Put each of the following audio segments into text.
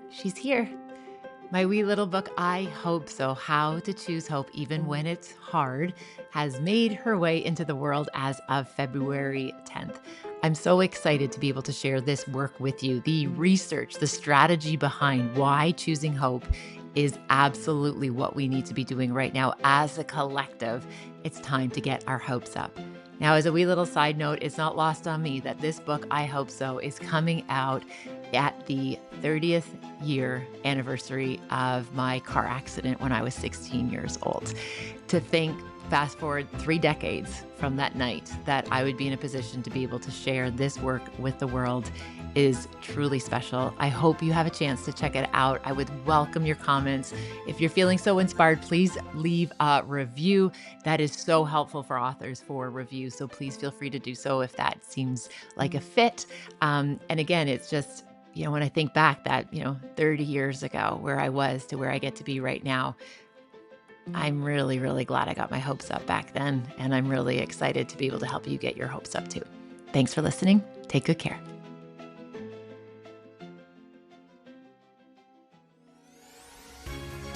She's here. My wee little book, I Hope So How to Choose Hope Even When It's Hard, has made her way into the world as of February 10th. I'm so excited to be able to share this work with you. The research, the strategy behind why choosing hope is absolutely what we need to be doing right now as a collective. It's time to get our hopes up. Now, as a wee little side note, it's not lost on me that this book, I Hope So, is coming out at the 30th year anniversary of my car accident when I was 16 years old. To think, fast forward 3 decades from that night, that I would be in a position to be able to share this work with the world is truly special. I hope you have a chance to check it out. I would welcome your comments. If you're feeling so inspired, please leave a review. That is so helpful for authors for reviews. So please feel free to do so if that seems like a fit. And again, it's just, when I think back that, 30 years ago, where I was to where I get to be right now, I'm really, really glad I got my hopes up back then. And I'm really excited to be able to help you get your hopes up too. Thanks for listening. Take good care.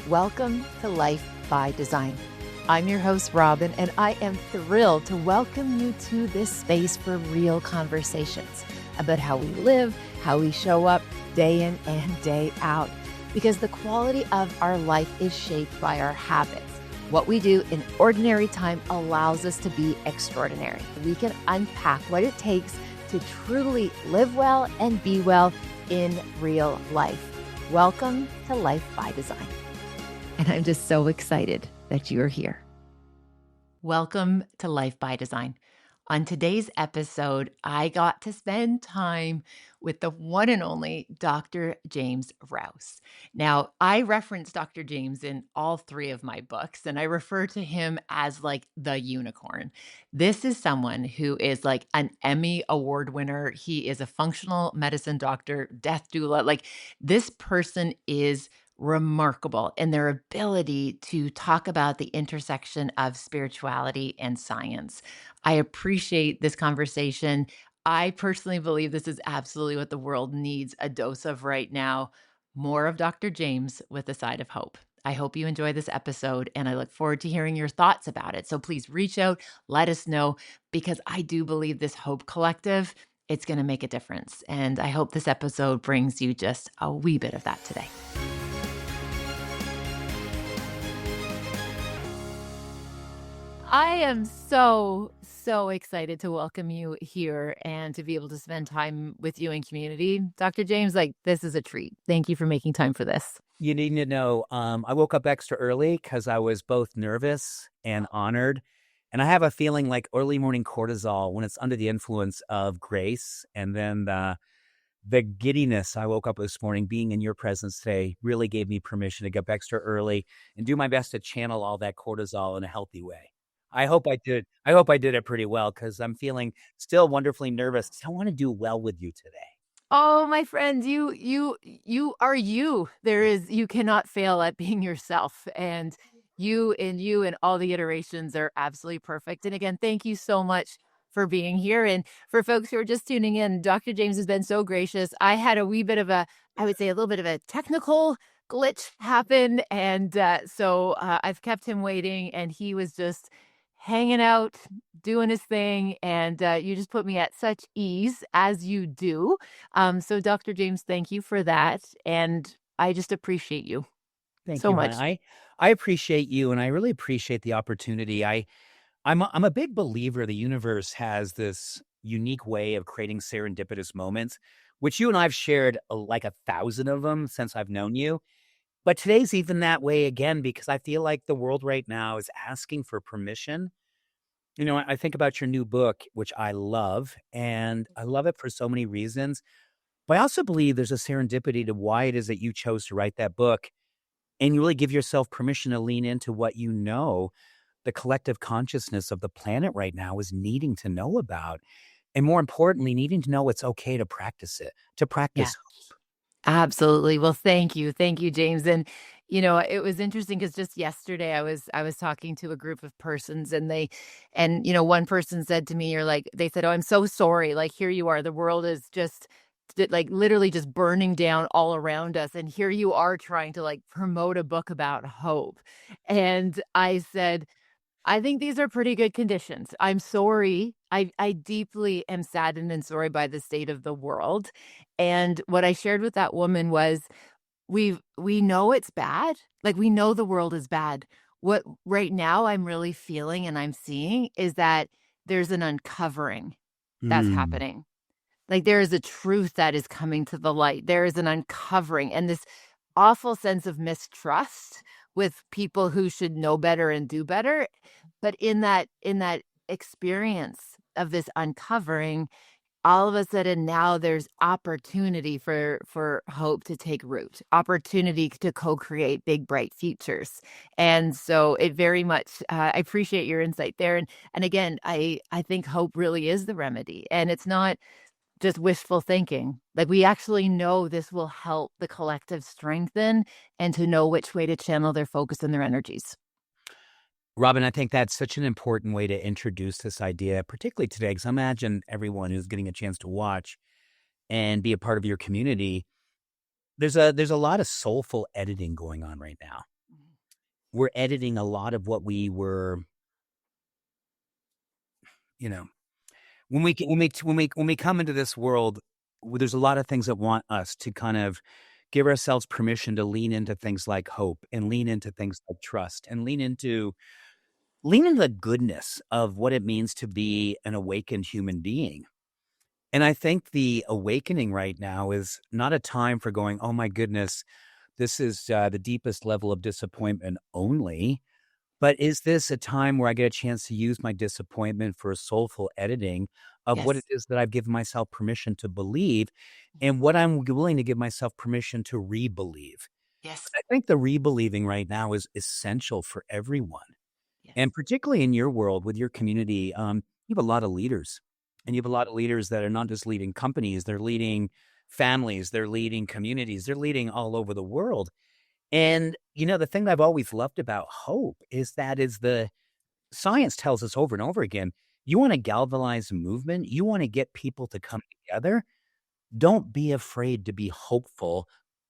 Welcome to Life by Design. I'm your host, Robyne, and I am thrilled to welcome you to this space for real conversations about how we live, how we show up day in and day out, because the quality of our life is shaped by our habits. What we do in ordinary time allows us to be extraordinary. We can unpack what it takes to truly live well and be well in real life. Welcome to Life by Design. And I'm just so excited that you're here. Welcome to Life by Design. On today's episode, I got to spend time with the one and only Dr. James Rouse. Now, I reference Dr. James in all 3 of my books, and I refer to him as like the unicorn. This is someone who is like an Emmy Award winner. He is a functional medicine doctor, death doula. Like, this person is remarkable in their ability to talk about the intersection of spirituality and science. I appreciate this conversation. I personally believe this is absolutely what the world needs a dose of right now. More of Dr. James with a side of hope. I hope you enjoy this episode, and I look forward to hearing your thoughts about it. So please reach out, let us know, because I do believe this Hope Collective, it's going to make a difference. And I hope this episode brings you just a wee bit of that today. I am so excited to welcome you here and to be able to spend time with you in community. Dr. James, this is a treat. Thank you for making time for this. You need to know, I woke up extra early because I was both nervous and honored. And I have a feeling like early morning cortisol, when it's under the influence of grace, and then the giddiness I woke up this morning, being in your presence today, really gave me permission to get up extra early and do my best to channel all that cortisol in a healthy way. I hope I did it pretty well, because I'm feeling still wonderfully nervous. I want to do well with you today. Oh, my friend, you are you. You cannot fail at being yourself, and you and all the iterations are absolutely perfect. And again, thank you so much for being here. And for folks who are just tuning in, Dr. James has been so gracious. I had a wee bit of I would say a little bit of a technical glitch happen, and so I've kept him waiting, and he was just hanging out, doing his thing, and you just put me at such ease, as you do. So Dr. James, thank you for that, and I just appreciate you Thank so you, much. hon. I appreciate you, and I really appreciate the opportunity. I'm a big believer the universe has this unique way of creating serendipitous moments, which you and I've shared like 1,000 of them since I've known you. But today's even that way again, because I feel like the world right now is asking for permission. I think about your new book, which I love, and I love it for so many reasons. But I also believe there's a serendipity to why it is that you chose to write that book, and you really give yourself permission to lean into what the collective consciousness of the planet right now is needing to know about. And more importantly, needing to know it's okay to practice it, to Yeah. practice. Absolutely. Well, thank you. Thank you, James. And it was interesting because just yesterday I was talking to a group of persons, and one person said to me, they said, "Oh, I'm so sorry. Like, here you are. The world is just like literally just burning down all around us. And here you are trying to like promote a book about hope. And I said, I think these are pretty good conditions. I'm sorry. I deeply am saddened and sorry by the state of the world. And what I shared with that woman was we know it's bad. Like we know the world is bad. What right now I'm really feeling and I'm seeing is that there's an uncovering that's Mm. happening. Like, there is a truth that is coming to the light. There is an uncovering and this awful sense of mistrust with people who should know better and do better. But in that experience of this uncovering, all of a sudden now there's opportunity for hope to take root, opportunity to co-create big, bright futures. And so it very much, I appreciate your insight there. And again, I think hope really is the remedy. And it's not just wishful thinking. Like, we actually know this will help the collective strengthen and to know which way to channel their focus and their energies. Robin, I think that's such an important way to introduce this idea, particularly today, because I imagine everyone who's getting a chance to watch and be a part of your community, there's a lot of soulful editing going on right now. We're editing a lot of what we were, you know, when we come into this world, there's a lot of things that want us to kind of give ourselves permission to lean into things like hope and lean into things like trust and lean into the goodness of what it means to be an awakened human being. And I think the awakening right now is not a time for going, oh my goodness, this is the deepest level of disappointment only. But is this a time where I get a chance to use my disappointment for a soulful editing of what it Yes. is that I've given myself permission to believe and what I'm willing to give myself permission to re-believe? Yes. I think the re-believing right now is essential for everyone. Yes. And particularly in your world with your community, you have a lot of leaders, and you have a Mhm. lot of leaders that are not just leading companies, they're leading families, they're leading communities, they're leading all over the world. And, the thing that I've always loved about hope is that is the science tells us over and over again, you want to galvanize a movement, you want to get people to come together. Don't be afraid to be hopeful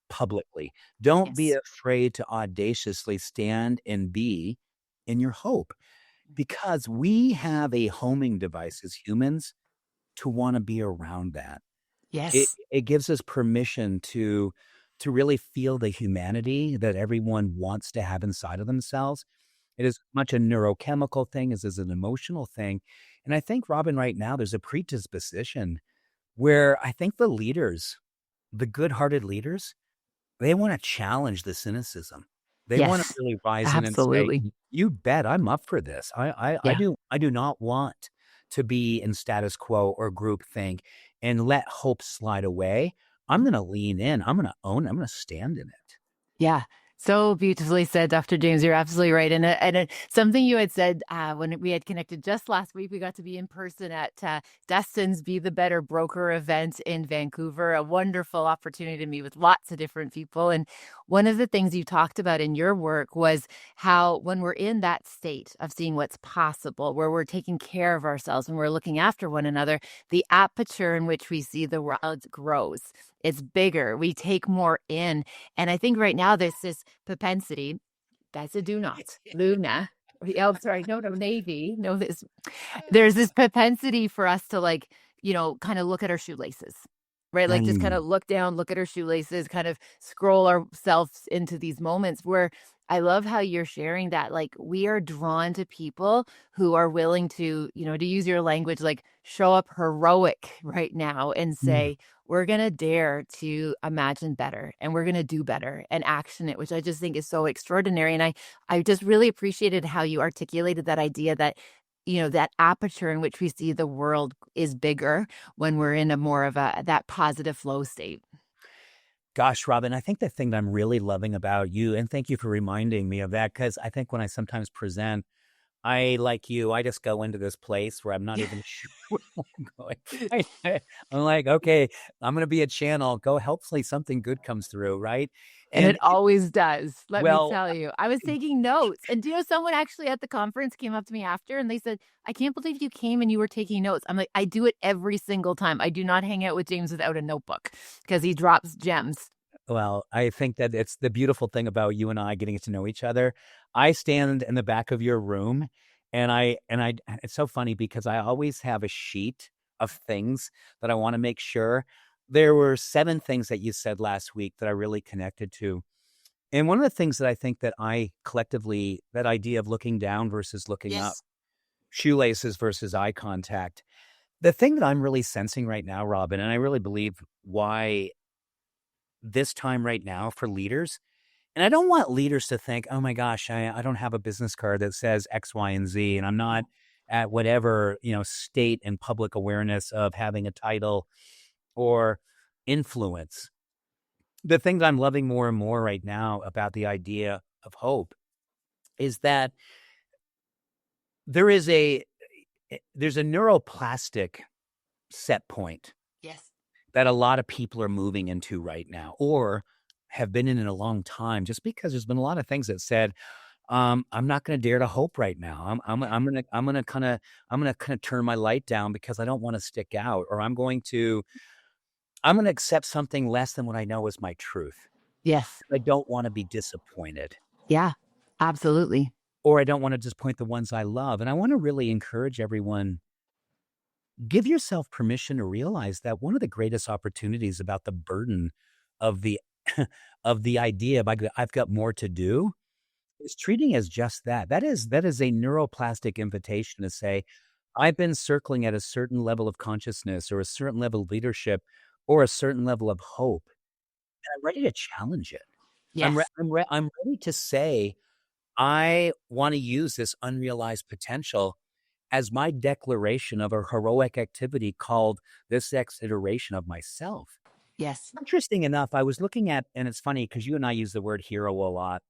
publicly. Don't be Yes. afraid to audaciously stand and be in your hope Mhm. because we have a homing device as humans to wanna be around that. It Yes. it gives us permission to really feel the humanity that everyone wants to have inside of themselves. It is much a neurochemical thing as is an emotional thing, and I think, Robin, right now, there's a predisposition where I think the leaders, the good-hearted leaders, they wanna challenge the cynicism. They wanna Yes. really rise in and say, Absolutely. "You bet, I'm up for this. Yeah. I do not want to be in status quo or groupthink and let hope slide away. I'm gonna lean in. I'm gonna own it. I'm gonna stand in it." Yeah. So beautifully said, Dr. James. You're absolutely right. And something you had said when we had connected just last week, we got to be in person at Destin's Be the Better Broker event in Vancouver. A wonderful opportunity to meet with lots of different people. And one of the things you talked about in your work was how when we're in that state of seeing what's possible, where we're taking care of ourselves and we're looking after one another, the aperture in which we see the world grows. It's bigger. We take more in, and I think right now there's this propensity, that's a do not, Luna. Oh, sorry, no, Navy. No, there's this propensity for us to like, kind of look at our shoelaces, right? Like just kind Mm. of look down, look at our shoelaces, kind of scroll ourselves into these moments where I love how you're sharing that. Like we are drawn to people who are willing to, to use your language, like show up heroic right now and Mm. say, we're going to dare to imagine better and we're going to do better and action it, which I just think is so extraordinary. And I just really appreciated how you articulated that idea that that aperture in which we see the world is bigger when we're in a more of a that positive flow state. Gosh, Robin, I think the thing that I'm really loving about you, and thank you for reminding me of that, because I think when I sometimes present I, like you, I just go into this place where I'm not even sure where I'm going. I'm like, okay, I'm going to be a channel. Go, hopefully something good comes through, right? And it And always does, let me well, tell you. I was taking notes, and do you know someone actually at the conference came up to me after, and they said, "I can't believe you came and you were taking notes." I'm like, "I do it every single time. I do not hang out with James without a notebook because he drops gems." well, I think that it's the beautiful thing about you and I getting to know each other. I stand in the back of your room and I it's so funny because I always have a sheet of things that I want to make sure. There were 7 things that you said last week that I really connected to. And one of the things that I think that I collectively, that idea of looking down versus looking up, Yes. shoelaces versus eye contact. The thing that I'm really sensing right now, Robin, and I really believe why this time right now for leaders, and I don't want leaders to think, oh my gosh, I don't have a business card that says X, Y, and Z, and I'm not at whatever, state and public awareness of having a title or influence. The thing that I'm loving more and more right now about the idea of hope is that there is there's a neuroplastic set point Yes. that a lot of people are moving into right now or have been in a long time just because there's been a lot of things that said, I'm not going to dare to hope right now. Yeah. I'm going to kind of turn my light down because I don't want to stick out, or I'm going to accept something less than what I know is my truth. Yes. I don't want to be disappointed, Yeah. Absolutely. or I don't want to disappoint the ones I love. And I want to really encourage everyone, give yourself permission to realize that one of the greatest opportunities about the burden of the of the idea of I've got more to do is treating as just that. That is a neuroplastic invitation to say, I've been circling at a certain level of consciousness or a certain level of leadership or a certain level of hope, and I'm ready to challenge it. Yes. I'm ready to say, I want to use this unrealized potential as my declaration of a heroic activity called this next iteration of myself. Yes. Interesting enough, I was looking at, and it's funny because you and I use the word hero a lot.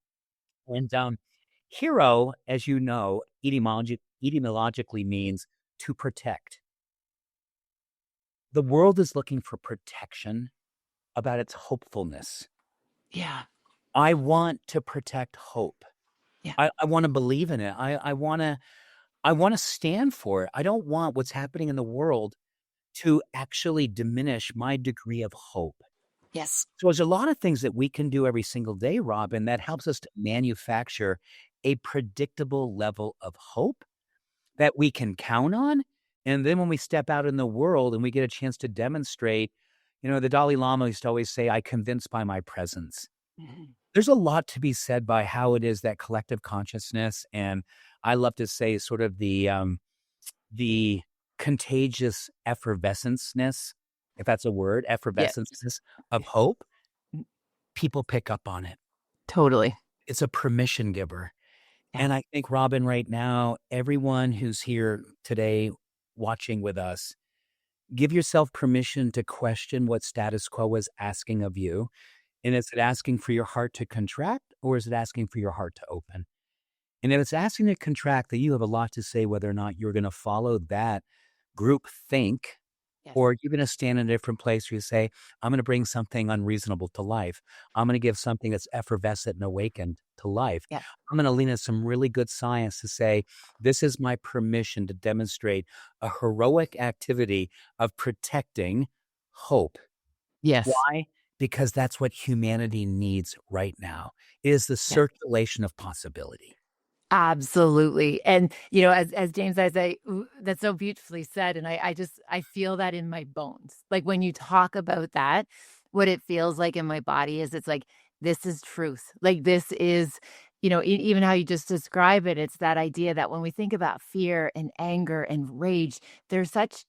And hero, as you know, etymologically means to protect. The world is looking for protection about its hopefulness. Yeah. I want to protect hope. Yeah. I want to believe in it. I want to stand for it. I don't want what's happening in the world to actually diminish my degree of hope. Yes. So there's a lot of things that we can do every single day, Robin, that helps us to manufacture a predictable level of hope that we can count on. And then when we step out in the world and we get a chance to demonstrate, the Dalai Lama used to always say, I convince by my presence. Mhm. There's a lot to be said by how it is that collective consciousness, and I love to say sort of the contagious effervescence, if that's a word, Yes. effervescence of hope, people pick up on it. Totally. It's a permission giver. Yeah. And I think, Robin, right now, everyone who's here today watching with us, give yourself permission to question what status quo is asking of you. And is it asking for your heart to contract, or is it asking for your heart to open? And if it's asking to contract, then you have a lot to say whether or not you're going to follow that group think, Yes. or you're going to stand in a different place where you say, I'm going to bring something unreasonable to life. I'm going to give something that's effervescent and awakened to life. Yeah. I'm going to lean into some really good science to say, this is my permission to demonstrate a heroic activity of protecting hope. Yes. Why? Because that's what humanity needs right now, is the Yeah. circulation of possibility. Absolutely. And, as James, I say, ooh, that's so beautifully said. And I feel that in my bones. Like when you talk about that, what it feels like in my body is it's like, this is truth. Like this is, even how you just describe it, it's that idea that when we think about fear and anger and rage, they're such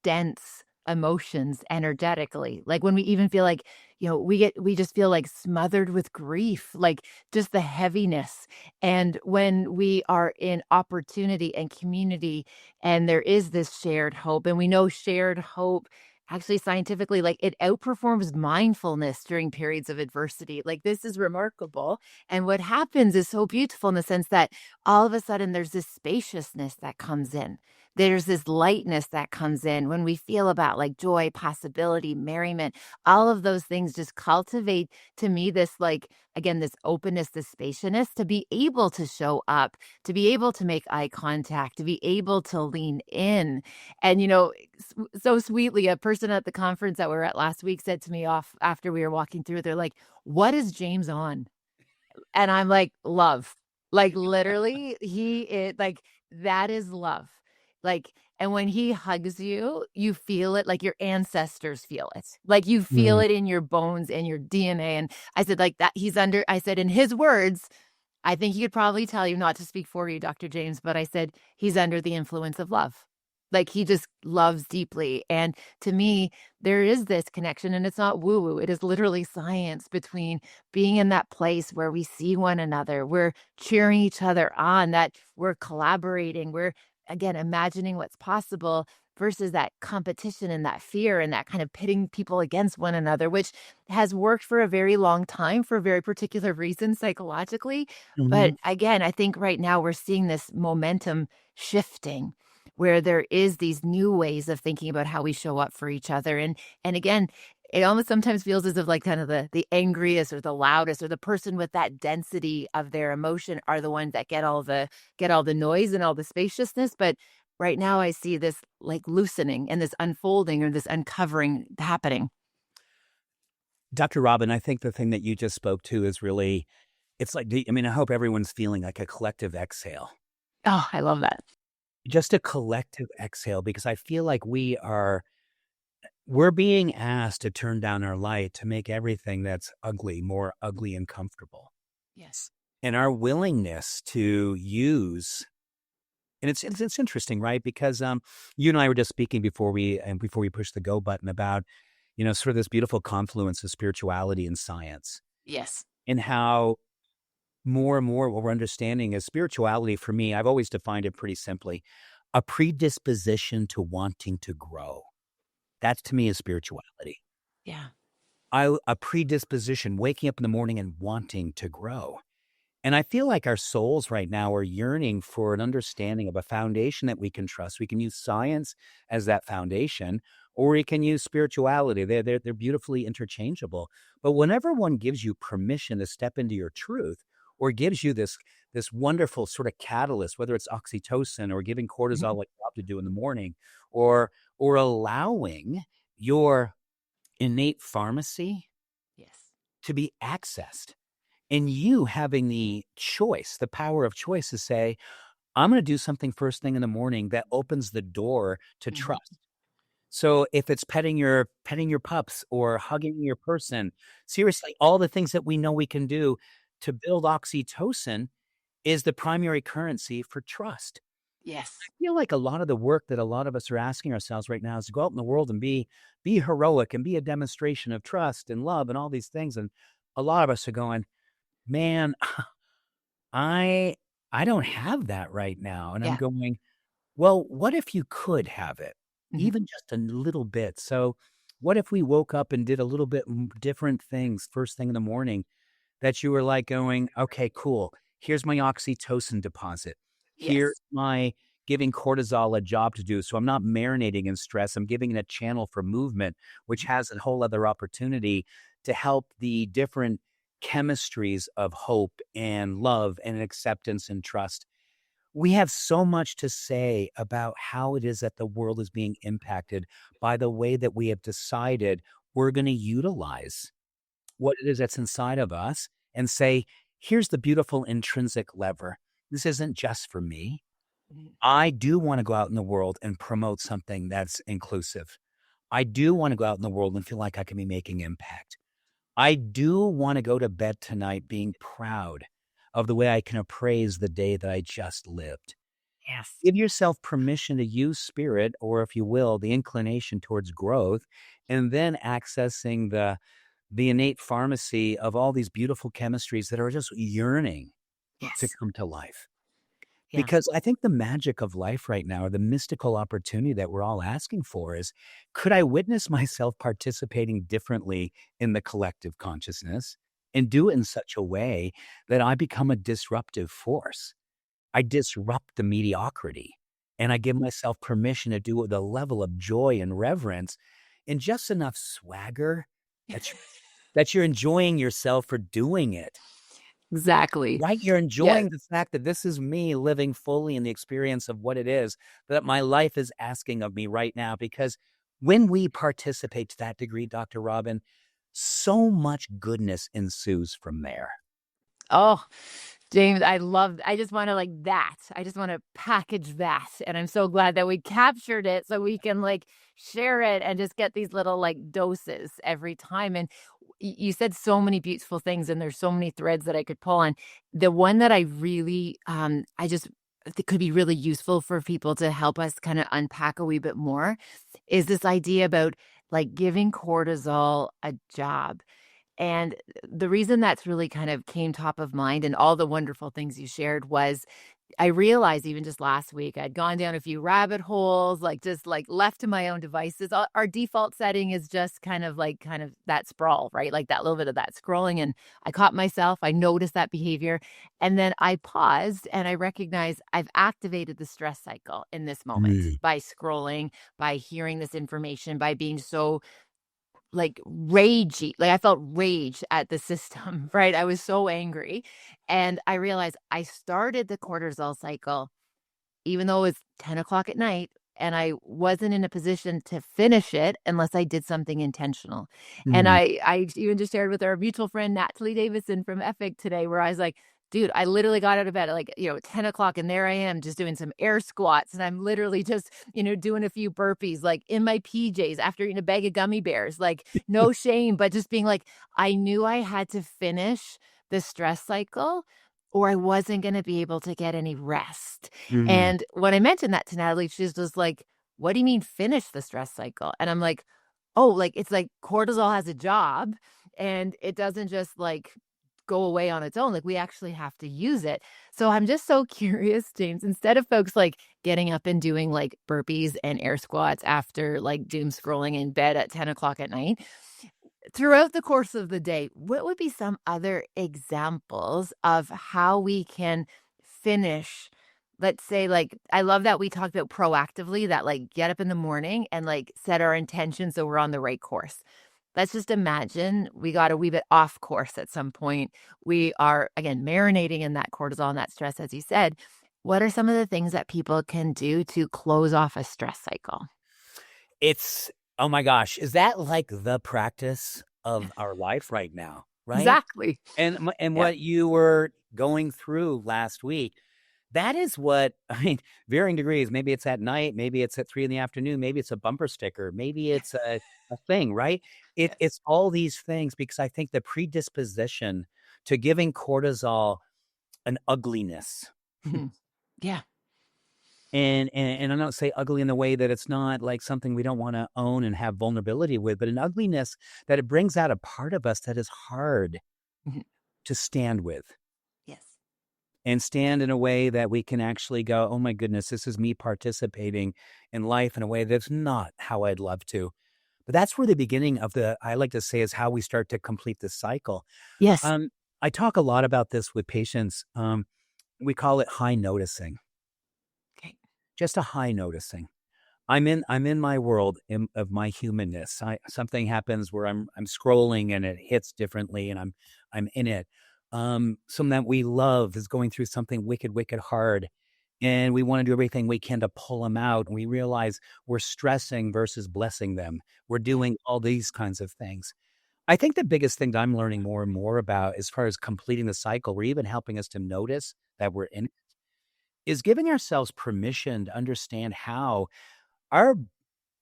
dense emotions energetically. Like when we even feel like, we just feel like smothered with grief, like just the heaviness. And when we are in opportunity and community, and there is this shared hope, and we know shared hope actually scientifically, like, it outperforms mindfulness during periods of adversity. Like, this is remarkable. And what happens is so beautiful in the sense that all of a sudden there's this spaciousness that comes in. There's this lightness that comes in when we feel about like joy, possibility, merriment, all of those things just cultivate to me this, like, again, this openness, this spaciousness to be able to show up, to be able to make eye contact, to be able to lean in. And, so sweetly, a person at the conference that we were at last week said to me off after we were walking through, they're like, "What is James on?" And I'm like, "Love." Like, literally, he is like, that is love. Like, and when he hugs you, you feel it like your ancestors feel it. Like, you feel Mm. it in your bones and your DNA, and I said, like, that I said, in his words, I think he could probably tell you, not to speak for you, Dr. James, but I said, "He's under the influence of love." Like, he just loves deeply, and to me, there is this connection, and it's not woo-woo, it is literally science between being in that place where we see one another, we're cheering each other on, that we're collaborating, we're, again, imagining what's possible versus that competition and that fear and that kind of pitting people against one another, which has worked for a very long time for very particular reasons psychologically. But Mhm. again, I think right now we're seeing this momentum shifting where there is these new ways of thinking about how we show up for each other. And again, it almost sometimes feels as if like kind of the angriest or the loudest or the person with that density of their emotion are the ones that get all the noise and all the spaciousness. But right now I see this like loosening and this unfolding or this uncovering happening. Dr. Robin, I think the thing that you just spoke to is really, it's like, I mean, I hope everyone's feeling like a collective exhale, Oh, I love that. just a collective exhale, because I feel like we're being asked to turn down our light to make everything that's ugly more ugly and comfortable. Yes. And our willingness to use, and it's interesting, right? Because you and I were just speaking before we push the go button about, sort of this beautiful confluence of spirituality and science, Yes. and how more and more what we're understanding is spirituality. For me, I've always defined it pretty simply: a predisposition to wanting to grow. That to me is spirituality. Yeah. A predisposition, waking up in the morning and wanting to grow. And I feel like our souls right now are yearning for an understanding of a foundation that we can trust. We can use science as that foundation, or we can use spirituality. They're beautifully interchangeable. But whenever one gives you permission to step into your truth, or gives you this wonderful sort of catalyst, whether it's oxytocin or giving cortisol Mhm. like you have to do in the morning, or allowing your innate pharmacy Yes. to be accessed, and you having the choice, the power of choice to say, I'm going to do something first thing in the morning that opens the door to Mhm. trust. So if it's petting your pups or hugging your person, seriously, all the things that we know we can do to build oxytocin is the primary currency for trust. Yes. I feel like a lot of the work that a lot of us are asking ourselves right now is to go out in the world and be heroic and be a demonstration of trust and love and all these things. And a lot of us are going, man, I I don't have that right now, and I'm Yeah. going, "Well, what if you could have it? Mhm. Even just a little bit." So, what if we woke up and did a little bit different things first thing in the morning that you were, like, going, "Okay, cool. Here's my oxytocin deposit. Here's Yes. my giving cortisol a job to do, so I'm not marinating in stress. I'm giving it a channel for movement, which has a whole other opportunity to help the different chemistries of hope and love and acceptance and trust." We have so much to say about how it is that the world is being impacted by the way that we have decided we're gonna utilize what it is that's inside of us and say, "Here's the beautiful intrinsic lever. This isn't just for me. Mhm. I do wanna go out in the world and promote something that's inclusive. I do wanna go out in the world and feel like I can be making impact. I do wanna go to bed tonight being proud of the way I can appraise the day that I just lived." Yes. Give yourself permission to use spirit, or if you will, the inclination towards growth, and then accessing the innate pharmacy of all these beautiful chemistries that are just yearning to Yes. come to life. Yeah. Because I think the magic of life right now, or the mystical opportunity that we're all asking for is, could I witness myself participating differently in the collective consciousness and do it in such a way that I become a disruptive force? I disrupt the mediocrity and I give myself permission to do it with a level of joy and reverence and just enough swagger that you're enjoying yourself for doing it. Exactly. Right, you're Yes. enjoying the fact that this is me living fully in the experience of what it is that my life is asking of me right now, because when we participate to that degree, Dr. Robin, so much goodness ensues from there. Oh, James, I just wanna like that. I just wanna package that, and I'm so glad that we captured it so we can, like, share it and just get these little, like, doses every time, and you said so many beautiful things, and there's so many threads that I could pull on. The one that I really, I just think could be really useful for people to help us kinda unpack a wee bit more is this idea about, like, giving cortisol a job. And the reason that's really kind of came top of mind and all the wonderful things you shared was I realized even just last week, I'd gone down a few rabbit holes, like just like left to my own devices. Our default setting is just kind of that sprawl, right? Like that little bit of that scrolling. And I caught myself, I noticed that behavior. And then I paused and I recognized I've activated the stress cycle in this moment Mm. by scrolling, by hearing this information, by being so like, ragey, like, I felt rage at the system, right? I was so angry, and I realized I started the cortisol cycle even though it's 10 o'clock at night, and I wasn't in a position to finish it unless I did something intentional. And Mm. I even just shared with our mutual friend, Natalie Davison from Epic today, where I was like, dude, I literally got out of bed at like, 10 o'clock, and there I am just doing some air squats. And I'm literally just, doing a few burpees, like in my PJs after eating a bag of gummy bears, like no shame, but just being like, I knew I had to finish the stress cycle or I wasn't going to be able to get any rest. Mm. And when I mentioned that to Natalie, she's just like, "What do you mean finish the stress cycle?" And I'm like, "Oh, like it's like cortisol has a job and it doesn't just like go away on its own. Like we actually have to use it." So I'm just so curious, James, instead of folks like getting up and doing like burpees and air squats after like doom scrolling in bed at 10 o'clock at night, throughout the course of the day, what would be some other examples of how we can finish, let's say, like, I love that we talked about proactively that, like, get up in the morning and, like, set our intention so we're on the right course. Let's just imagine we got a wee bit off course at some point. We are, again, marinating in that cortisol and that stress, as you said. What are some of the things that people can do to close off a stress cycle? It's oh my gosh, is that like the practice of our life right now, right? Exactly. And Yeah. what you were going through last week, that is what I mean, varying degrees. Maybe it's at night, maybe it's at 3 in the afternoon, maybe it's a bumper sticker, maybe it's a thing, right? Yes. It's all these things because I think the predisposition to giving cortisol an ugliness. Mhm. Yeah. And I don't say ugly in the way that it's not like something we don't wanna own and have vulnerability with, but an ugliness that it brings out a part of us that is hard Mhm. to stand with, Yes. and stand in a way that we can actually go, "Oh my goodness, this is me participating in life in a way that's not how I'd love to." But that's where the beginning of the I like to say is how we start to complete the cycle. Yes. Um, I talk a lot about this with patients. We call it high noticing, Okay. just a high noticing. I'm in my world of my humanness. Something happens where I'm scrolling and it hits differently, and I'm in it. Someone that we love is going through something wicked, wicked hard, and we want to do everything we can to pull them out. And we realize we're stressing versus blessing them. We're Yeah. doing all these kinds of things. I think the biggest thing that I'm learning more and more about, as far as completing the cycle, or even helping us to notice that we're in it, is giving ourselves permission to understand how our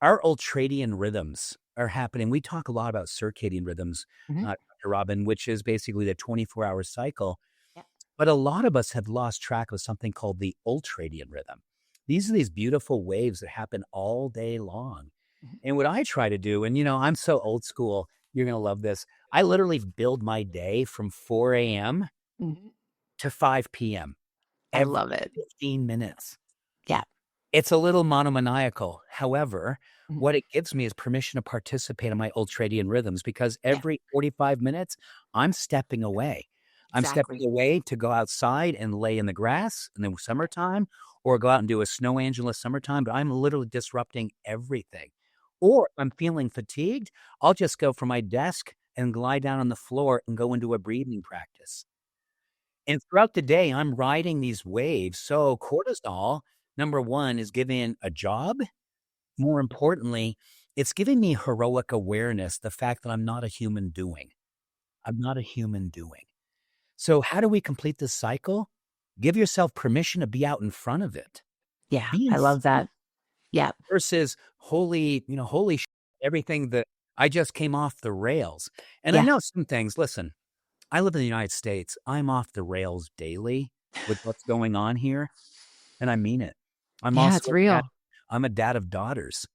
our ultradian rhythms are happening. We talk a lot about circadian rhythms, Mhm. Dr. Robin, which is basically the 24-hour cycle. Yeah. But a lot of us have lost track of something called the ultradian rhythm. These are these beautiful waves that happen all day long. Mhm. And what I try to do, and I'm so old school, you're going to love this. I literally build my day from 4 a.m. Mhm. to 5 p.m. I every love it. 15 minutes. Yeah. It's a little monomaniacal. However, Mhm. what it gives me is permission to participate in my ultradian rhythms because Yeah, every 45 minutes, I'm stepping away. I'm stepping exactly. away to go outside and lay in the grass in the summertime or go out and do a snow angel in summertime, but I'm literally disrupting everything. Or if I'm feeling fatigued, I'll just go from my desk and lie down on the floor and go into a breathing practice. And throughout the day, I'm riding these waves. So cortisol, number one, is giving a job. More importantly, it's giving me heroic awareness, the fact that I'm not a human doing. I'm not a human doing. So how do we complete this cycle? Give yourself permission to be out in front of it. Yeah, Be in I love front that. Yeah, versus holy everything that I just came off the rails. And I yeah, know some things, listen, I live in the United States. I'm off the rails daily with what's going on here, and I mean it. I'm yeah, also it's a dad. real. I'm a dad of daughters.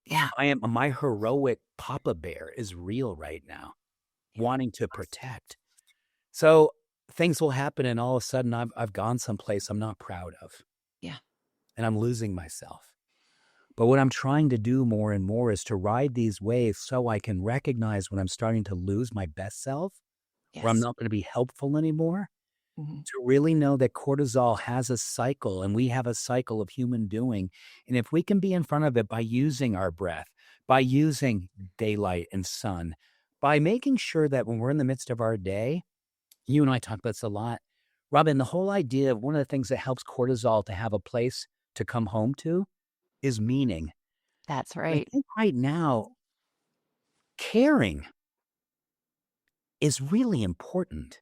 Yeah, My heroic papa bear is real right now, yeah, wanting to protect. So things will happen, and all of a sudden, I've gone someplace I'm not proud of, yeah, and I'm losing myself. But what I'm trying to do more and more is to ride these waves so I can recognize when I'm starting to lose my best self, where I'm yes. not going to be helpful anymore, Mhm. to really know that cortisol has a cycle and we have a cycle of human doing. And if we can be in front of it by using our breath, by using daylight and sun, by making sure that when we're in the midst of our day, you and I talk about this a lot. Robin, the whole idea of one of the things that helps cortisol to have a place to come home to is meaning. That's I right. think right now, caring is really important.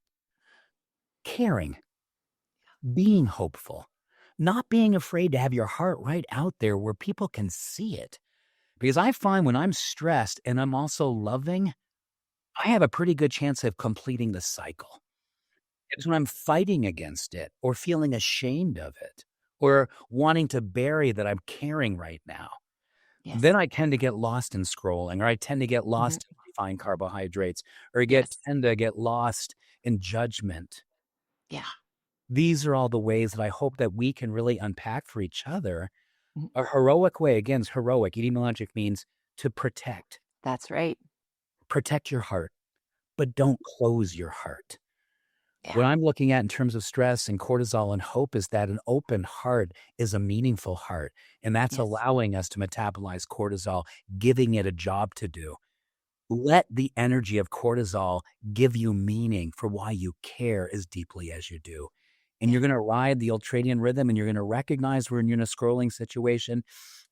Caring, being hopeful, not being afraid to have your heart right out there where people can see it. Because I find when I'm stressed and I'm also loving, I have a pretty good chance of completing the cycle. It's when I'm fighting against it or feeling ashamed of it or wanting to bury that I'm caring right now. Then Yes. I tend to get lost in scrolling, or I tend to get Mhm. lost in refined carbohydrates, or Yes. tend to get lost in judgment. Yeah. These are all the ways that I hope that we can really unpack for each other. Mhm. A heroic way, again, is heroic. Etymologic means to protect. That's right. Protect your heart, but don't close your heart. What Yeah. I'm looking at in terms of stress and cortisol and hope is that an open heart is a meaningful heart. And that's Yes. allowing us to metabolize cortisol, giving it a job to do. Let the energy of cortisol give you meaning for why you care as deeply as you do. And Yeah. you're going to ride the ultradian rhythm and you're going to recognize when you're in a scrolling situation.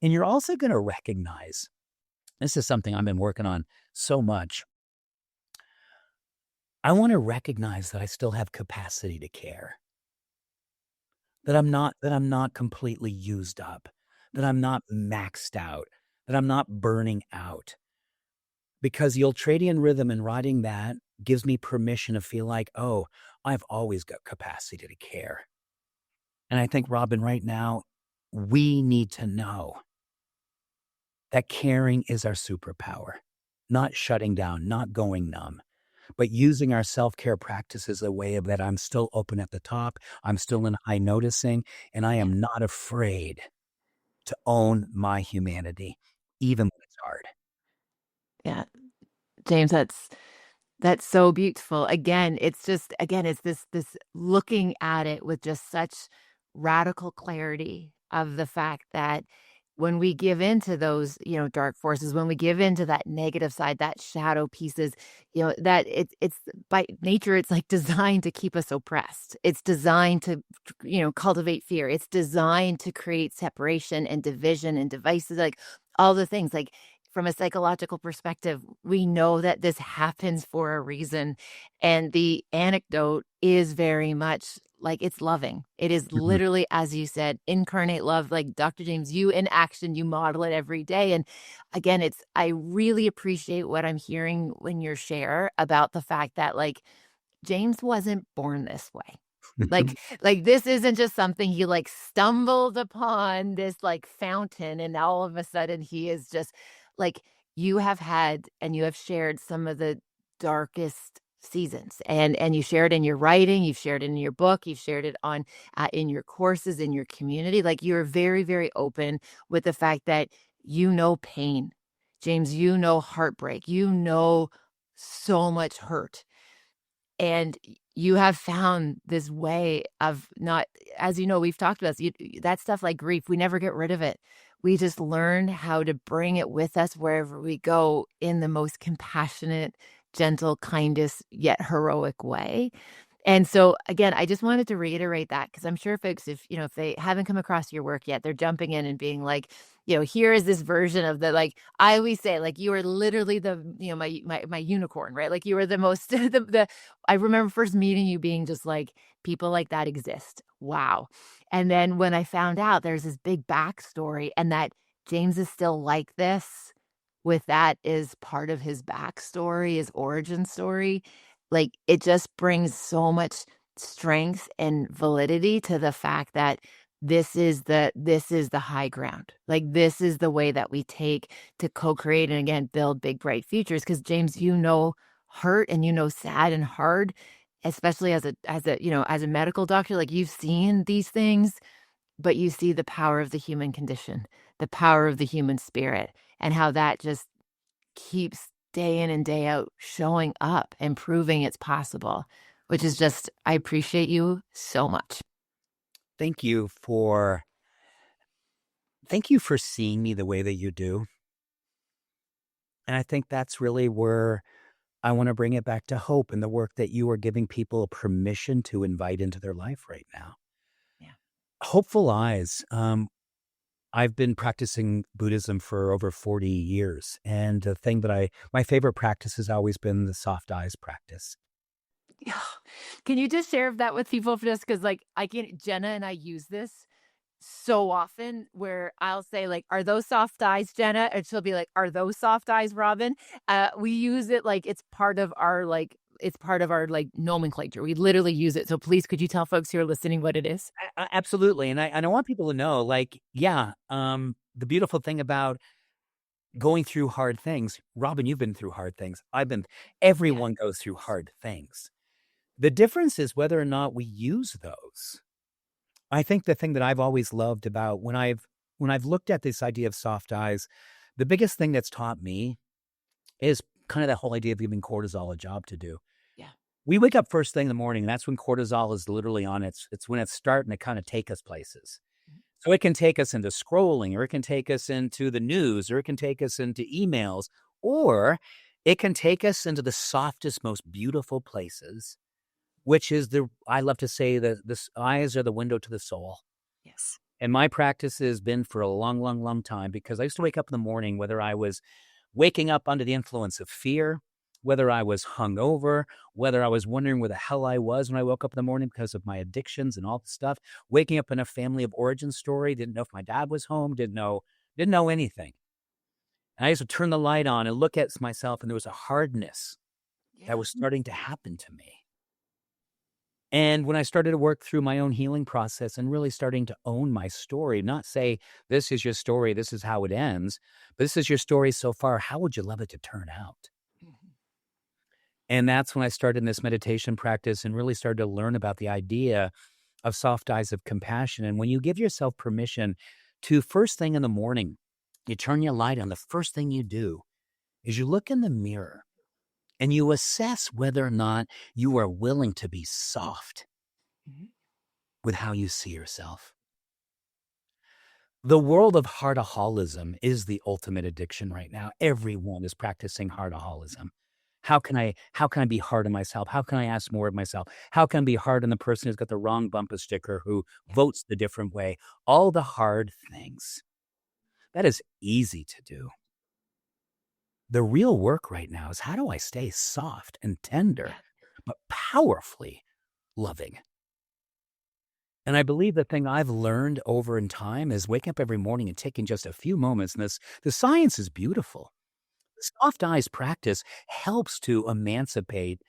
And you're also going to recognize this is something I've been working on so much. I want to recognize that I still have capacity to care, that I'm not completely used up, that I'm not maxed out, that I'm not burning out. Because the ultradian rhythm and riding that gives me permission to feel like, "Oh, I've always got capacity to care." And I think, Robin, right now, we need to know that caring is our superpower, not shutting down, not going numb, but using our self-care practices a way of that I'm still open at the top, I'm still in high noticing, and I Yeah. am not afraid to own my humanity, even when it's hard. Yeah. James, that's so beautiful. Again, it's just again, it's this looking at it with just such radical clarity of the fact that when we give into those, dark forces, when we give into that negative side, that shadow pieces, that it's by nature, it's like designed to keep us oppressed. It's designed to, cultivate fear. It's designed to create separation and division and devices, like all the things. Like from a psychological perspective, we know that this happens for a reason. And the anecdote is very much like it's loving. It is Mhm. literally, as you said, incarnate love. Like Dr. James, you in action, you model it every day. And again, I really appreciate what I'm hearing when you share about the fact that like James wasn't born this way. Like this isn't just something he like stumbled upon this like fountain and all of a sudden he is just like you have had and you have shared some of the darkest seasons, and you share it in your writing, you've shared it in your book, you've shared it on in your courses, in your community. Like, you're very, very open with the fact that you know pain, James, you know heartbreak, you know so much hurt, and you have found this way of not, as you know, we've talked about this, that stuff like grief, we never get rid of it. We just learn how to bring it with us wherever we go in the most compassionate, gentle, kindest, yet heroic way. And so, again, I just wanted to reiterate that because I'm sure folks, if if they haven't come across your work yet, they're jumping in and being like, here is this version of the, like, I always say, like, you are literally the, my unicorn, right? Like, you are the most the I remember first meeting you being just like, people like that exist. Wow. And then when I found out there's this big backstory and that James is still like this, with that is part of his backstory, his origin story, like, it just brings so much strength and validity to the fact that this is the high ground. Like, this is the way that we take to co-create and, again, build big, bright futures. Because James, hurt and sad and hard, especially as a medical doctor, like, you've seen these things, but you see the power of the human condition, the power of the human spirit, and how that just keeps day in and day out showing up and proving it's possible, which is just, I appreciate you so much. Thank you for seeing me the way that you do. And I think that's really where I want to bring it back to hope and the work that you are giving people permission to invite into their life right now. Yeah. Hopeful eyes. I've been practicing Buddhism for over 40 years. And the thing that my favorite practice has always been the soft eyes practice. Can you just share that with people, just because, like, Jenna and I use this so often where I'll say, like, "Are those soft eyes, Jenna?" And she'll be like, "Are those soft eyes, Robin?" We use it like it's part of our nomenclature. We literally use it. So please, could you tell folks who are listening what it is? Absolutely. And I want people to know, like, yeah, the beautiful thing about going through hard things, Robin, you've been through hard things. Yeah. Everyone goes through hard things. The difference is whether or not we use those. I think the thing that I've always loved about when I've looked at this idea of soft eyes, the biggest thing that's taught me is kind of that whole idea of giving cortisol a job to do. Yeah. We wake up first thing in the morning, and that's when cortisol is literally on it's when it's starting to kind of take us places. So it can take us into scrolling, or it can take us into the news, or it can take us into emails, or it can take us into the softest, most beautiful places, which is I love to say that the eyes are the window to the soul. Yes. And my practice has been for a long, long, long time, because I used to wake up in the morning, whether I was waking up under the influence of fear, whether I was hungover, whether I was wondering where the hell I was when I woke up in the morning because of my addictions and all the stuff, waking up in a family of origin story, didn't know if my dad was home, didn't know anything. And I used to turn the light on and look at myself, and there was a hardness that was starting to happen to me. And when I started to work through my own healing process and really starting to own my story, not say, this is your story, this is how it ends, but this is your story so far, how would you love it to turn out? Mhm. And that's when I started in this meditation practice and really started to learn about the idea of soft eyes of compassion. And when you give yourself permission to, first thing in the morning, you turn your light on, the first thing you do is you look in the mirror and you assess whether or not you are willing to be soft Mhm. with how you see yourself. The world of heartaholism is the ultimate addiction right now. Everyone is practicing heartaholism. How can I be hard on myself? How can I ask more of myself? How can I be hard on the person who's got the wrong bumper sticker, who votes the different way? All the hard things. That is easy to do. The real work right now is, how do I stay soft and tender, but powerfully loving? And I believe the thing I've learned over in time is waking up every morning and taking just a few moments. And the science is beautiful. The soft eyes practice helps to emancipate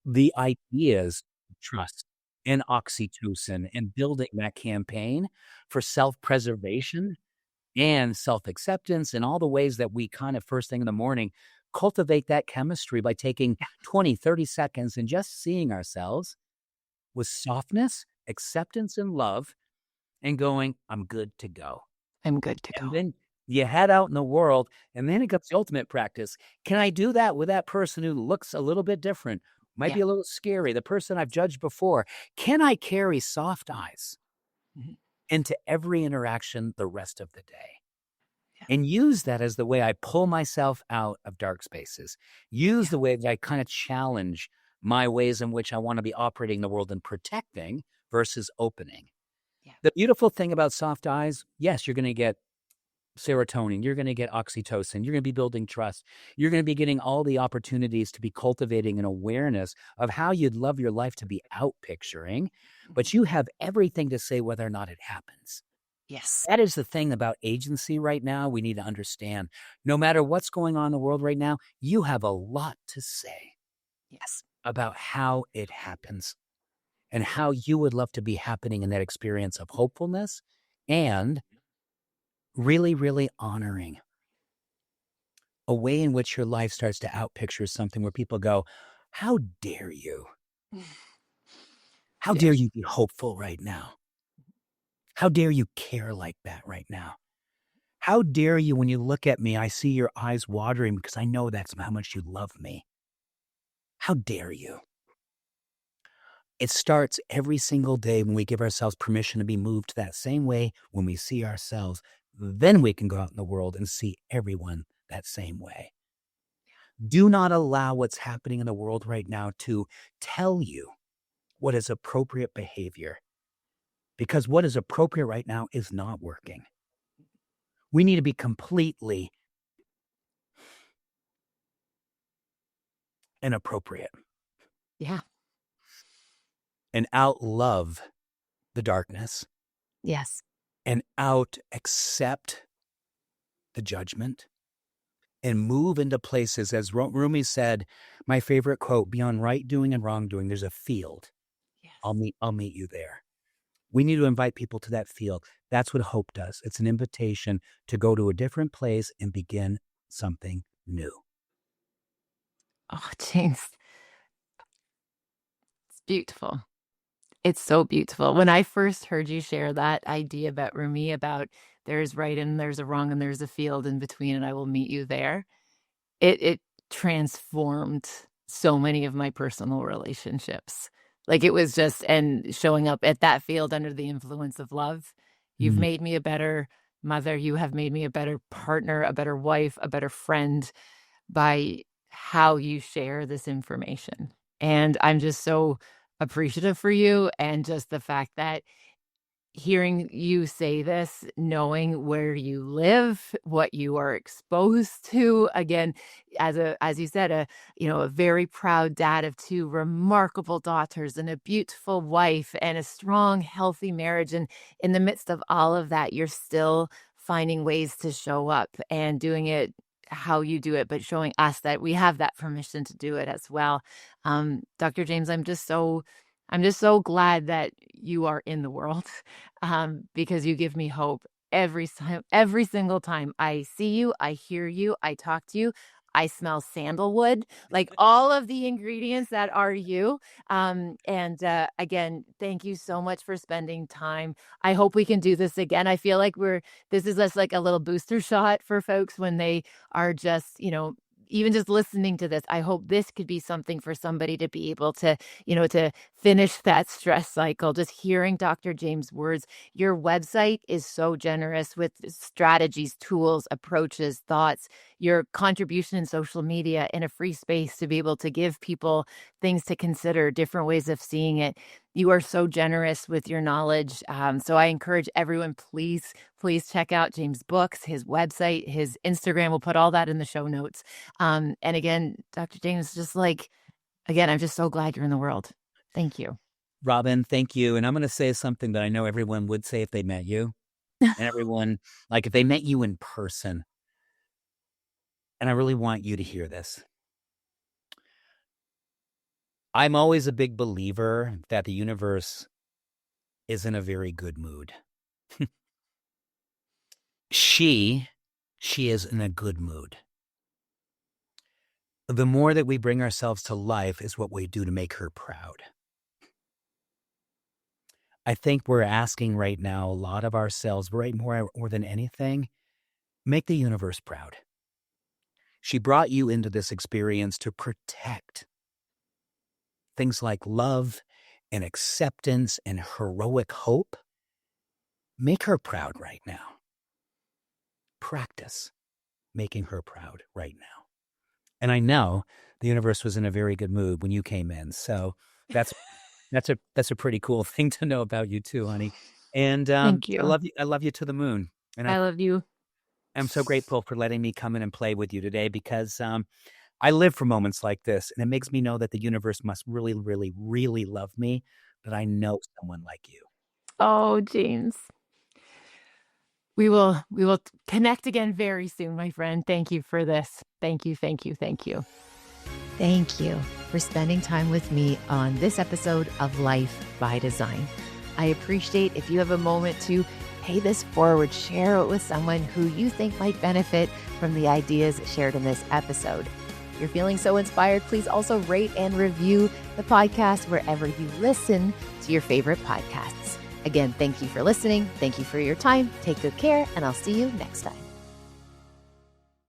the ideas of trust and oxytocin, and building that campaign for self-preservation and self-acceptance, and all the ways that we kind of, first thing in the morning, cultivate that chemistry by taking 20, 30 seconds and just seeing ourselves with softness, acceptance, and love, and going, I'm good to go. I'm good to And go. then you head out in the world, and then it comes the ultimate practice. Can I do that with that person who looks a little bit different, might be a little scary, the person I've judged before? Can I carry soft eyes into every interaction the rest of the day? And use that as the way I pull myself out of dark spaces. Use the way that I kind of challenge my ways in which I want to be operating the world and protecting versus opening. The beautiful thing about soft eyes, yes, you're going to get serotonin, you're going to get oxytocin, you're going to be building trust, you're going to be getting all the opportunities to be cultivating an awareness of how you'd love your life to be out picturing, but you have everything to say whether or not it happens. Yes. That is the thing about agency right now. We need to understand, no matter what's going on in the world right now, you have a lot to say about how it happens and how you would love to be happening in that experience of hopefulness and really, really honoring a way in which your life starts to outpicture something where people go, how dare you? How dare you be hopeful right now? How dare you care like that right now? How dare you, when you look at me, I see your eyes watering because I know that's how much you love me. How dare you? It starts every single day when we give ourselves permission to be moved that same way when we see ourselves. Then we can go out in the world and see everyone that same way. Do not allow what's happening in the world right now to tell you what is appropriate behavior, because what is appropriate right now is not working. We need to be completely inappropriate. Yeah. And out love the darkness. Yes. And out accept the judgment. And move into places, as Rumi said, my favorite quote, beyond right doing and wrong doing, there's a field. Yes. I'll meet you there. We need to invite people to that field. That's what hope does. It's an invitation to go to a different place and begin something new. Oh, James. It's beautiful. It's so beautiful. When I first heard you share that idea about Rumi, about there's right and there's a wrong and there's a field in between and I will meet you there, it transformed so many of my personal relationships. Like it was just, and showing up at that field under the influence of love. You've made me a better mother. You have made me a better partner, a better wife, a better friend by how you share this information. And I'm just so appreciative for you, and just the fact that hearing you say this, knowing where you live, what you are exposed to, again, as you said, a very proud dad of two remarkable daughters and a beautiful wife and a strong, healthy marriage. And in the midst of all of that, you're still finding ways to show up and doing it how you do it, but showing us that we have that permission to do it as well. Dr. James, I'm just so glad that you are in the world, because you give me hope every single time I see you, I hear you, I talk to you. I smell sandalwood, like all of the ingredients that are you. Again, thank you so much for spending time. I hope we can do this again. I feel like this is just like a little booster shot for folks when they are just, even just listening to this. I hope this could be something for somebody to be able to, to finish that stress cycle. Just hearing Dr. James' words. Your website is so generous with strategies, tools, approaches, thoughts. Your contribution in social media in a free space to be able to give people things to consider, different ways of seeing it. You are so generous with your knowledge. So I encourage everyone, please check out James' books, his website, his Instagram. We'll put all that in the show notes. And again, Dr. James, I'm just so glad you're in the world. Thank you. Robyne, thank you. And I'm going to say something that I know everyone would say if they met you. And everyone, like if they met you in person. And I really want you to hear this. I'm always a big believer that the universe is in a very good mood. She is in a good mood. the more that we bring ourselves to life is what we do to make her proud. I think we're asking right now a lot of ourselves, right, more than anything, make the universe proud. She brought you into this experience to protect things like love and acceptance and heroic hope. Make her proud right now. Practice making her proud right now. And I know the universe was in a very good mood when you came in. So that's a pretty cool thing to know about you too, honey. And Thank I you. love you. I love you to the moon. And I love you. I'm so grateful for letting me come in and play with you today because I live for moments like this, and it makes me know that the universe must really, really, really love me, that I know someone like you. Oh, James. We will connect again very soon, my friend. Thank you for this. Thank you, thank you, thank you. Thank you for spending time with me on this episode of Life by Design. I appreciate if you have a moment to pay this forward, share it with someone who you think might benefit from the ideas shared in this episode. If you're feeling so inspired, please also rate and review the podcast wherever you listen to your favorite podcasts. Again, thank you for listening. Thank you for your time. Take good care, and I'll see you next time.